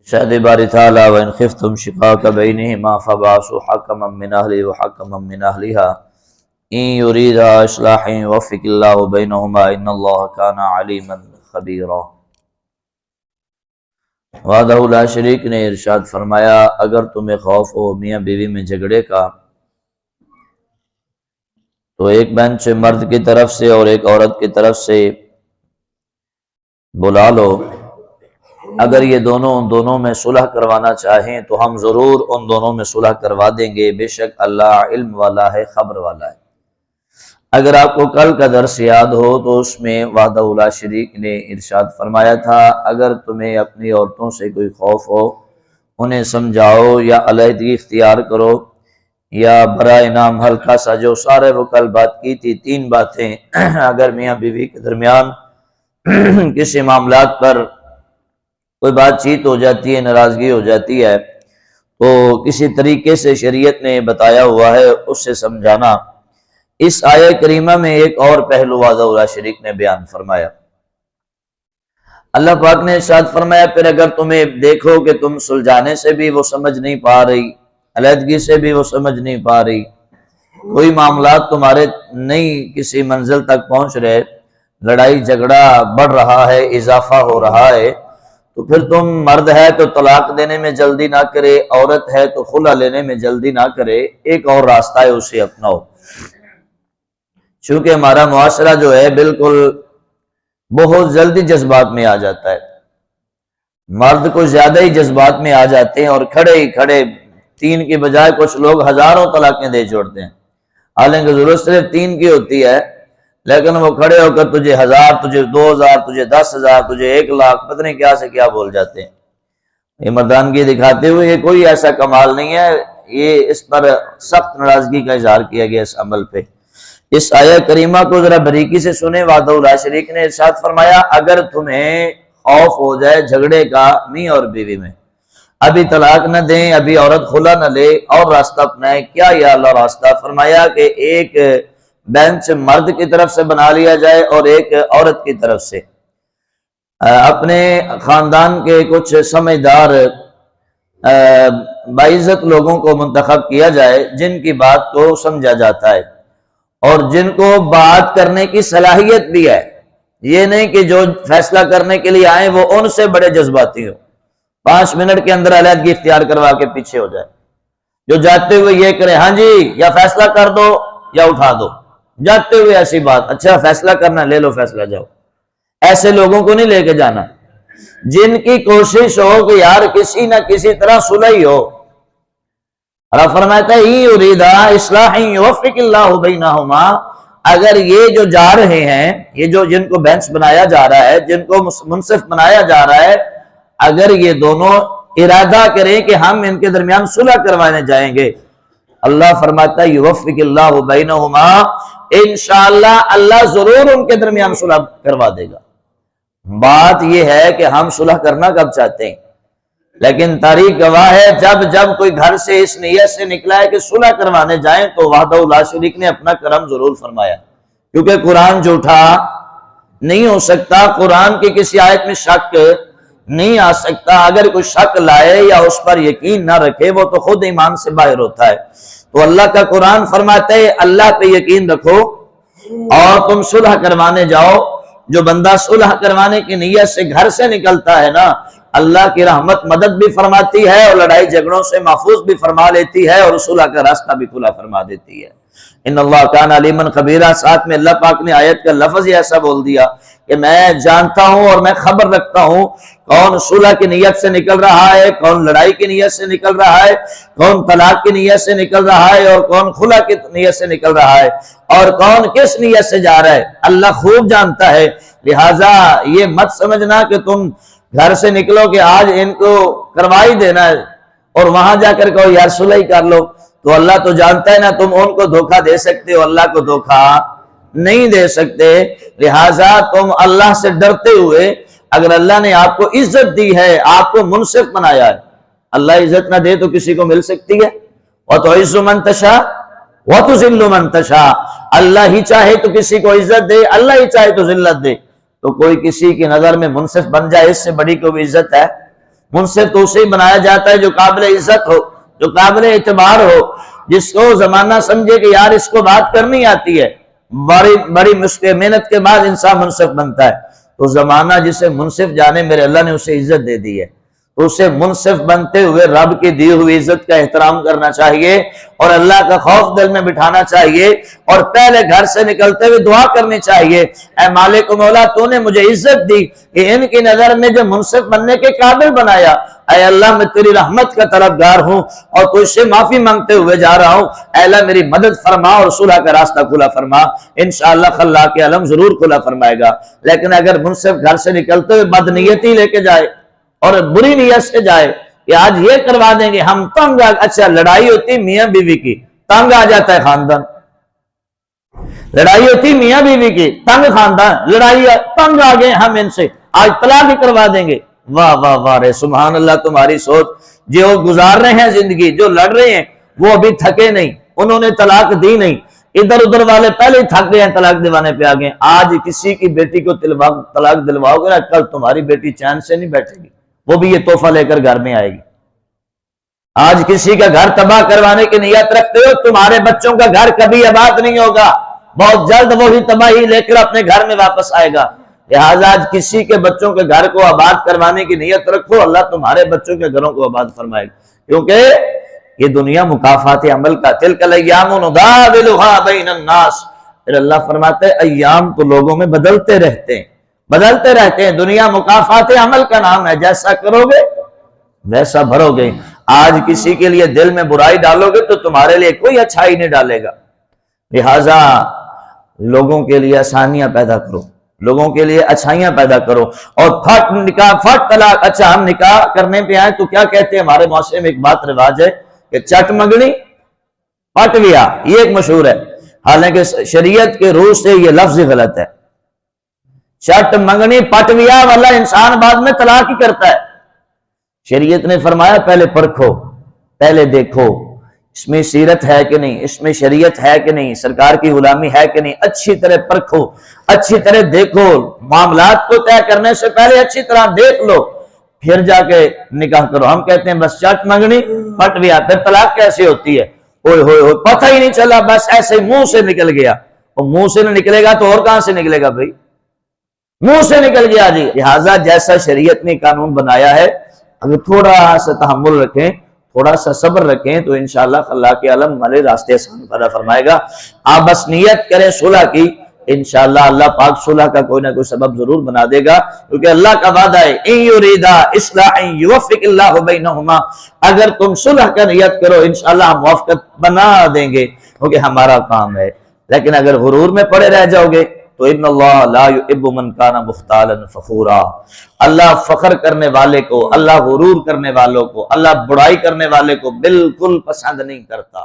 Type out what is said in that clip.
شاہد باری تعالی وَإِنْ خِفْتُمْ شِقَاقَ بَيْنِهِمَا فَبَعَثُوا حَكَمًا مِّنْ أَهْلِهِ وَحَكَمًا مِّنْ أَهْلِهَا إِنْ يُرِيدَا إِصْلَاحًا يُوَفِّقِ اللَّهُ بَيْنَهُمَا إِنَّ اللَّهَ كَانَ عَلِيمًا خَبِيرًا۔ وحدہ لا شریک نے ارشاد فرمایا، اگر تمہیں خوف ہو میاں بیوی میں جھگڑے کا تو ایک بینچ مرد کی طرف سے اور ایک عورت کی طرف سے بلا لو۔ اگر یہ دونوں میں صلح کروانا چاہیں تو ہم ضرور ان دونوں میں صلح کروا دیں گے، بے شک اللہ علم والا ہے، خبر والا ہے۔ اگر آپ کو کل کا درس یاد ہو تو اس میں وحدہ لا شریک نے ارشاد فرمایا تھا، اگر تمہیں اپنی عورتوں سے کوئی خوف ہو انہیں سمجھاؤ یا علیحدگی اختیار کرو یا برائے نام ہلکا سا، جو سارے وہ کل بات کی تھی، 3 باتیں اگر میاں بیوی کے درمیان کسی معاملات پر کوئی بات چیت ہو جاتی ہے، ناراضگی ہو جاتی ہے تو کسی طریقے سے شریعت نے بتایا ہوا ہے اس سے سمجھانا۔ اس آیہ کریمہ میں ایک اور پہلو وحدہ لا شریک نے بیان فرمایا۔ اللہ پاک نے ارشاد فرمایا، پھر اگر تمہیں دیکھو کہ تم سلجھانے سے بھی وہ سمجھ نہیں پا رہی، علیحدگی سے بھی وہ سمجھ نہیں پا رہی، کوئی معاملات تمہارے نہیں کسی منزل تک پہنچ رہے، لڑائی جھگڑا بڑھ رہا ہے، اضافہ ہو رہا ہے، تو پھر تم مرد ہے تو طلاق دینے میں جلدی نہ کرے، عورت ہے تو خلع لینے میں جلدی نہ کرے، ایک اور راستہ ہے اسے اپناؤ۔ چونکہ ہمارا معاشرہ جو ہے بالکل بہت جلدی جذبات میں آ جاتا ہے، مرد کو زیادہ ہی جذبات میں آ جاتے ہیں اور کھڑے ہی کھڑے 3 کی بجائے کچھ لوگ ہزاروں طلاقیں دے چھوڑتے ہیں، حالانکہ ضرورت صرف 3 کی ہوتی ہے، لیکن وہ کھڑے ہو کر تجھے 1000، تجھے 2000، تجھے 10,000، تجھے 1,00,000، پتہ نہیں کیا سے کیا بول جاتے ہیں۔ یہ مردانگی دکھاتے ہوئے یہ کوئی ایسا کمال نہیں ہے، یہ اس پر سخت ناراضگی کا اظہار کیا گیا اس عمل پہ۔ اس آیہ کریمہ کو ذرا باریکی سے سنیں، وحدہ لا شریک نے ارشاد فرمایا، اگر تمہیں خوف ہو جائے جھگڑے کا میاں اور بیوی میں، ابھی طلاق نہ دیں، ابھی عورت خلا نہ لے، اور راستہ اپنائیں۔ کیا یا اللہ راستہ؟ فرمایا کہ ایک بینچ مرد کی طرف سے بنا لیا جائے اور ایک عورت کی طرف سے، اپنے خاندان کے کچھ سمجھدار باعزت لوگوں کو منتخب کیا جائے جن کی بات کو سمجھا جاتا ہے اور جن کو بات کرنے کی صلاحیت بھی ہے، یہ نہیں کہ جو فیصلہ کرنے کے لیے آئیں وہ ان سے بڑے جذباتی ہو، 5 منٹ کے اندر علیحدگی اختیار کروا کے پیچھے ہو جائے، جو جاتے ہوئے یہ کرے ہاں جی یا فیصلہ کر دو یا اٹھا دو، جاتے ہوئے ایسی بات، اچھا فیصلہ کرنا لے لو فیصلہ جاؤ، ایسے لوگوں کو نہیں لے کے جانا، جن کی کوشش ہو کہ یار کسی نہ کسی طرح صلح ہی ہو۔ اور فرماتا ہے یریدا اصلاحا یوفق اللہ بینہما، اگر یہ جو جا رہے ہیں، یہ جو جن کو بینچ بنایا جا رہا ہے، جن کو منصف بنایا جا رہا ہے، اگر یہ دونوں ارادہ کریں کہ ہم ان کے درمیان صلح کروانے جائیں گے، اللہ فرماتا ہے یوفق اللہ بینہما، انشاءاللہ اللہ ضرور ان کے درمیان صلح کروا دے گا۔ بات یہ ہے کہ ہم صلح کرنا کب چاہتے ہیں، لیکن تاریخ گواہ ہے جب کوئی گھر سے اس نیت سے نکلا ہے کہ صلح کروانے جائیں تو وحدہ لا شریک نے اپنا کرم ضرور فرمایا، کیونکہ قرآن جھوٹا نہیں ہو سکتا، قرآن کی کسی آیت میں شک نہیں آ سکتا، اگر کوئی شک لائے یا اس پر یقین نہ رکھے وہ تو خود ایمان سے باہر ہوتا ہے۔ تو اللہ کا قرآن فرماتا ہے اللہ پہ یقین رکھو اور تم صلح کروانے جاؤ۔ جو بندہ صلح کروانے کی نیت سے گھر سے نکلتا ہے نا، اللہ کی رحمت مدد بھی فرماتی ہے اور لڑائی جھگڑوں سے محفوظ بھی فرما لیتی ہے اور صلح کا راستہ بھی کھلا فرما دیتی ہے۔ ان اللہ کان علیما خبیرا، ساتھ میں اللہ پاک نے آیت کا لفظ ہی ایسا بول دیا کہ میں جانتا ہوں اور میں خبر رکھتا ہوں کون صلح کی نیت سے نکل رہا ہے، کون لڑائی کی نیت سے نکل رہا ہے، کون طلاق کی نیت سے نکل رہا ہے اور کون خلع کی نیت سے نکل رہا ہے اور کون کس نیت سے جا رہا ہے، اللہ خوب جانتا ہے۔ لہٰذا یہ مت سمجھنا کہ تم گھر سے نکلو کہ آج ان کو کروا ہی دینا ہے اور وہاں جا کر کہو یار صلح ہی کر لو، تو اللہ تو جانتا ہے نا تم ان کو دھوکہ دے سکتے ہو، اللہ کو دھوکہ نہیں دے سکتے۔ لہٰذا تم اللہ سے ڈرتے ہوئے، اگر اللہ نے آپ کو عزت دی ہے، آپ کو منصف بنایا ہے، اللہ عزت نہ دے تو کسی کو مل سکتی ہے؟ وَتُعِزُّ مَن تَشَاءُ وَتُذِلُّ مَن تَشَاءُ، اللہ ہی چاہے تو کسی کو عزت دے، اللہ ہی چاہے تو ذلت دے، تو کوئی کسی کی نظر میں منصف بن جائے اس سے بڑی کوئی عزت ہے؟ منصف تو اسے بنایا جاتا ہے جو قابل عزت ہو، جو قابل اعتبار ہو، جس کو زمانہ سمجھے کہ یار اس کو بات کرنی آتی ہے، بڑی مشکل محنت کے بعد انسان منصف بنتا ہے، تو زمانہ جسے منصف جانے میرے اللہ نے اسے عزت دے دی ہے، تو اسے منصف بنتے ہوئے رب کی دی ہوئی عزت کا احترام کرنا چاہیے اور اللہ کا خوف دل میں بٹھانا چاہیے، اور پہلے گھر سے نکلتے ہوئے دعا کرنی چاہیے، اے مالک و مولا تو نے مجھے عزت دی کہ ان کی نظر میں جو منصف بننے کے قابل بنایا، اے اللہ میں تیری رحمت کا طلبگار ہوں اور تجھ سے معافی مانگتے ہوئے جا رہا ہوں، اے اللہ میری مدد فرما اور صلح کا راستہ کھلا فرما، انشاءاللہ خلاق عالم ضرور کھلا فرمائے گا۔ لیکن اگر منصف گھر سے نکلتے ہوئے بدنیتی لے کے جائے اور بری نیت سے جائے کہ آج یہ کروا دیں گے ہم تنگ اچھا لڑائی ہوتی میاں بیوی کی، تنگ آ جاتا ہے خاندان، لڑائی ہوتی میاں بیوی کی، تنگ خاندان، لڑائی تنگ آ گئے ہم ان سے، آج طلاق ہی کروا دیں گے۔ واہ واہ واہ رے سبحان اللہ تمہاری سوچ، جو گزار رہے ہیں زندگی، جو لڑ رہے ہیں وہ ابھی تھکے نہیں، انہوں نے طلاق دی نہیں، ادھر ادھر والے پہلے ہی تھک گئے ہیں، طلاق دیوانے پہ آ گئے۔ آج کسی کی بیٹی کو طلاق دلواؤ گے نا، کل تمہاری بیٹی چین سے نہیں بیٹھے گی، وہ بھی یہ تحفہ لے کر گھر میں آئے گی۔ آج کسی کا گھر تباہ کروانے کی نیت رکھتے ہو، تمہارے بچوں کا گھر کبھی آباد نہیں ہوگا، بہت جلد وہی تباہی لے کر اپنے گھر میں واپس آئے گا۔ لہٰذا آج کسی کے بچوں کے گھر کو آباد کروانے کی نیت رکھو، اللہ تمہارے بچوں کے گھروں کو آباد فرمائے گا، کیونکہ یہ دنیا مکافات عمل کا، تلک الایام نداولها بین الناس، پھر اللہ فرماتے ہیں ایام تو لوگوں میں بدلتے رہتے ہیں، دنیا مکافات عمل کا نام ہے، جیسا کرو گے ویسا بھرو گے۔ آج کسی کے لیے دل میں برائی ڈالو گے تو تمہارے لیے کوئی اچھائی نہیں ڈالے گا، لہٰذا لوگوں کے لیے آسانیاں پیدا کرو، لوگوں کے لیے اچھائیاں پیدا کرو، اور پھٹ نکاح پھٹ طلاق۔ اچھا ہم نکاح کرنے پہ آئے تو کیا کہتے ہیں، ہمارے معاشرے میں ایک بات رواج ہے کہ چٹ منگنی پٹ ویا، یہ ایک مشہور ہے، حالانکہ شریعت کے روح سے یہ لفظ غلط ہے۔ چٹ منگنی پٹ ویا والا انسان بعد میں طلاق ہی کرتا ہے۔ شریعت نے فرمایا پہلے پرکھو، پہلے دیکھو اس میں سیرت ہے کہ نہیں، اس میں شریعت ہے کہ نہیں، سرکار کی غلامی ہے کہ نہیں، اچھی طرح پرکھو، اچھی طرح دیکھو، معاملات کو طے کرنے سے پہلے اچھی طرح دیکھ لو، پھر جا کے نکاح کرو۔ ہم کہتے ہیں بس چٹ منگنی پٹ ویا، پھر طلاق کیسے ہوتی ہے، اوئے ہوئے ہوئے پتہ ہی نہیں چلا، بس ایسے منہ سے نکل گیا، اور منہ سے نہ نکلے گا تو اور کہاں سے نکلے گا بھائی، منہ سے نکل گیا جی۔ لہٰذا جیسا شریعت نے قانون بنایا ہے، اگر تھوڑا سا تحمل رکھیں، تھوڑا سا صبر رکھیں تو انشاءاللہ خلاق عالم ہمارے راستے آسان پیدا فرمائے گا۔ آپ بس نیت کریں صلح کی، انشاءاللہ اللہ پاک صلح کا کوئی نہ کوئی سبب ضرور بنا دے گا، کیونکہ اللہ کا وعدہ ہے ان یریدا اصلاحا یوفق اللہ بینہما، اگر تم صلح کا نیت کرو انشاءاللہ ہم موافقت بنا دیں گے، کیونکہ ہمارا کام ہے۔ لیکن اگر غرور میں پڑے رہ جاؤ گے تو ان اللہ لا یحب من کان مختالا فخورا، اللہ فخر کرنے والے کو، اللہ غرور کرنے والوں کو، اللہ بڑائی کرنے والے کو بالکل پسند نہیں کرتا۔